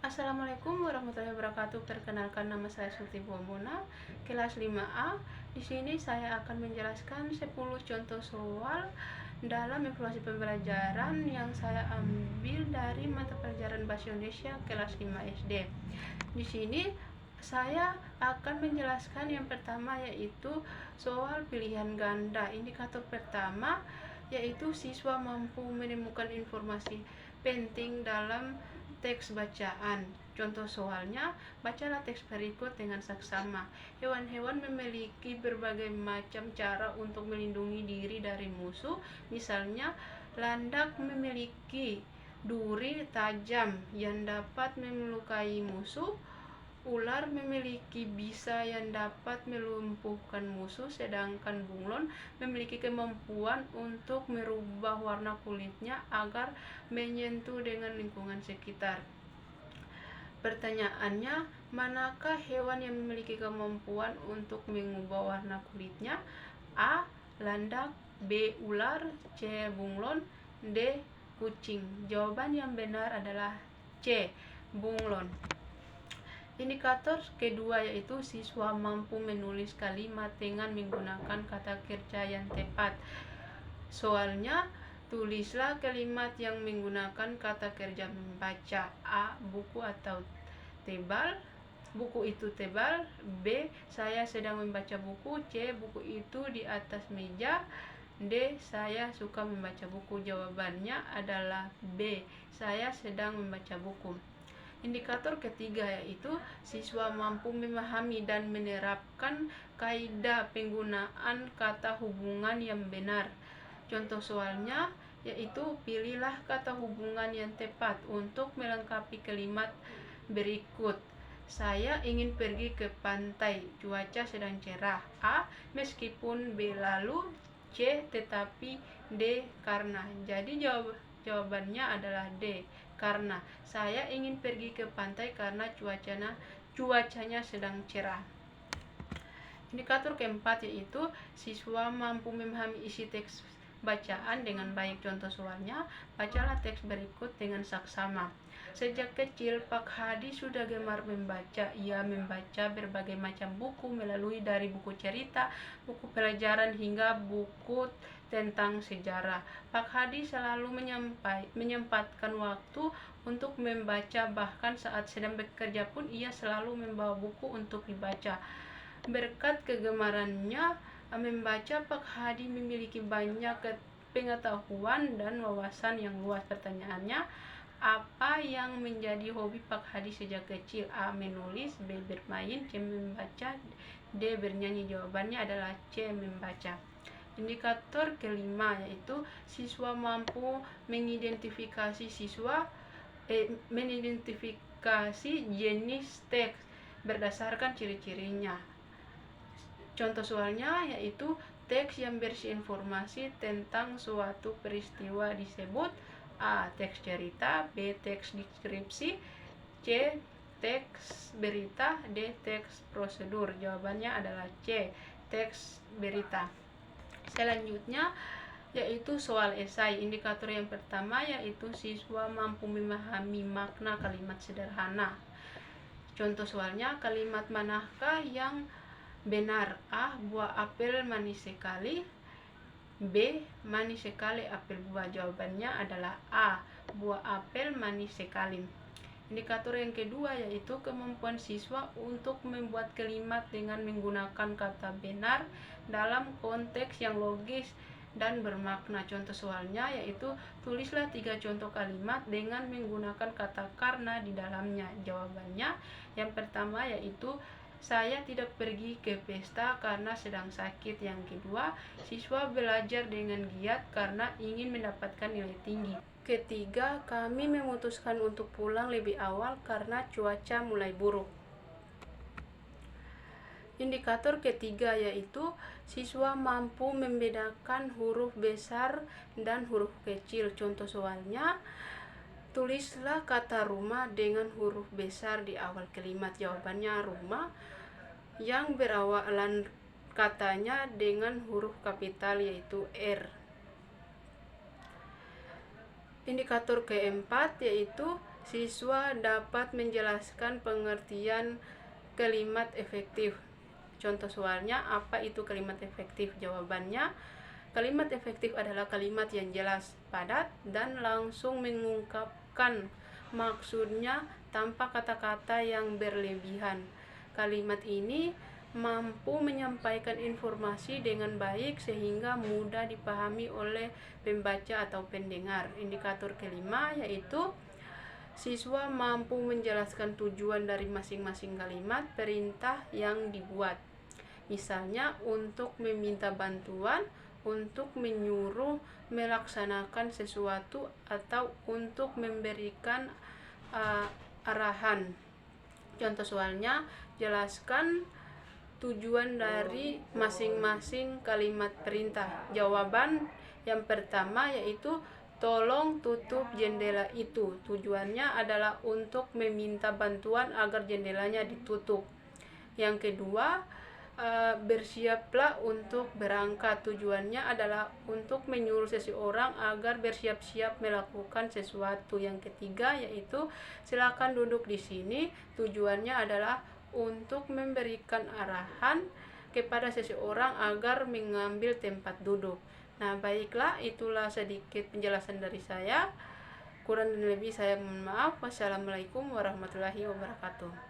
Assalamualaikum warahmatullahi wabarakatuh. Perkenalkan, nama saya Sulti Buambona, kelas 5A. Di sini saya akan menjelaskan 10 contoh soal dalam evaluasi pembelajaran yang saya ambil dari mata pelajaran Bahasa Indonesia kelas 5 SD. Di sini saya akan menjelaskan yang pertama, yaitu soal pilihan ganda. Indikator pertama yaitu siswa mampu menemukan informasi penting dalam teks bacaan. Contoh soalnya, bacalah teks berikut dengan saksama. Hewan-hewan memiliki berbagai macam cara untuk melindungi diri dari musuh. Misalnya, landak memiliki duri tajam yang dapat melukai musuh. Ular memiliki bisa yang dapat melumpuhkan musuh, sedangkan bunglon memiliki kemampuan untuk merubah warna kulitnya agar menyentuh dengan lingkungan sekitar. Pertanyaannya, manakah hewan yang memiliki kemampuan untuk mengubah warna kulitnya? A. Landak, B. Ular, C. Bunglon, D. Kucing. Jawaban yang benar adalah C. Bunglon. Indikator kedua yaitu siswa mampu menulis kalimat dengan menggunakan kata kerja yang tepat. Soalnya, tulislah kalimat yang menggunakan kata kerja membaca. A. Buku atau tebal, buku itu tebal. B. Saya sedang membaca buku. C. Buku itu di atas meja. D. Saya suka membaca buku. Jawabannya adalah B. Saya sedang membaca buku. Indikator ketiga yaitu siswa mampu memahami dan menerapkan kaidah penggunaan kata hubungan yang benar. Contoh soalnya yaitu pilihlah kata hubungan yang tepat untuk melengkapi kalimat berikut. Saya ingin pergi ke pantai, cuaca sedang cerah. A. Meskipun. B. Lalu. C. Tetapi. D. Karena. Jadi jawabannya adalah D. Karena. Saya ingin pergi ke pantai karena cuacanya sedang cerah. Indikator keempat yaitu siswa mampu memahami isi teks bacaan dengan baik. Contoh soalnya, bacalah teks berikut dengan saksama. Sejak kecil, Pak Hadi sudah gemar membaca. Ia membaca berbagai macam buku, melalui dari buku cerita, buku pelajaran, hingga buku tentang sejarah. Pak Hadi selalu menyempatkan waktu untuk membaca, bahkan saat sedang bekerja pun ia selalu membawa buku untuk dibaca. Berkat kegemarannya membaca, Pak Hadi memiliki banyak pengetahuan dan wawasan yang luas. Pertanyaannya, apa yang menjadi hobi Pak Hadi sejak kecil? A. Menulis, B. Bermain, C. Membaca, D. Bernyanyi. Jawabannya adalah C. Membaca. Indikator kelima yaitu siswa mampu mengidentifikasi jenis teks berdasarkan ciri-cirinya. Contoh soalnya yaitu teks yang berisi informasi tentang suatu peristiwa disebut A. Teks cerita, B. Teks deskripsi, C. Teks berita, D. Teks prosedur. Jawabannya adalah C. Teks berita. Selanjutnya yaitu soal esai. Indikator yang pertama yaitu siswa mampu memahami makna kalimat sederhana. Contoh soalnya, kalimat manakah yang benar? A. Buah apel manis sekali. B. Manis sekali apel buah. Jawabannya adalah A. Buah apel manis sekali. Indikator yang kedua yaitu kemampuan siswa untuk membuat kalimat dengan menggunakan kata benar dalam konteks yang logis dan bermakna. Contoh soalnya yaitu tulislah 3 contoh kalimat dengan menggunakan kata karena di dalamnya. Jawabannya yang pertama yaitu saya tidak pergi ke pesta karena sedang sakit. Yang kedua, siswa belajar dengan giat karena ingin mendapatkan nilai tinggi. Ketiga, kami memutuskan untuk pulang lebih awal karena cuaca mulai buruk. Indikator ketiga yaitu siswa mampu membedakan huruf besar dan huruf kecil. Contoh soalnya, tulislah kata rumah dengan huruf besar di awal kalimat. Jawabannya rumah. Yang berawalan katanya dengan huruf kapital yaitu R. Indikator keempat yaitu Siswa dapat menjelaskan pengertian kalimat efektif. Contoh soalnya, apa itu kalimat efektif? Jawabannya, kalimat efektif adalah kalimat yang jelas, padat, dan langsung mengungkapkan maksudnya tanpa kata-kata yang berlebihan. Kalimat ini mampu menyampaikan informasi dengan baik sehingga mudah dipahami oleh pembaca atau pendengar. Indikator kelima yaitu siswa mampu menjelaskan tujuan dari masing-masing kalimat perintah yang dibuat. Misalnya untuk meminta bantuan, untuk menyuruh melaksanakan sesuatu, atau untuk memberikan arahan. Contoh soalnya, jelaskan tujuan dari masing-masing kalimat perintah. Jawaban yang pertama yaitu tolong tutup jendela itu. Tujuannya adalah untuk meminta bantuan agar jendelanya ditutup. Yang kedua, bersiaplah untuk berangkat. Tujuannya adalah untuk menyuruh seseorang agar bersiap-siap melakukan sesuatu. Yang ketiga yaitu silakan duduk di sini. Tujuannya adalah untuk memberikan arahan kepada seseorang agar mengambil tempat duduk. Nah, baiklah, itulah sedikit penjelasan dari saya. Kurang dan lebih saya mohon maaf. Wassalamualaikum warahmatullahi wabarakatuh.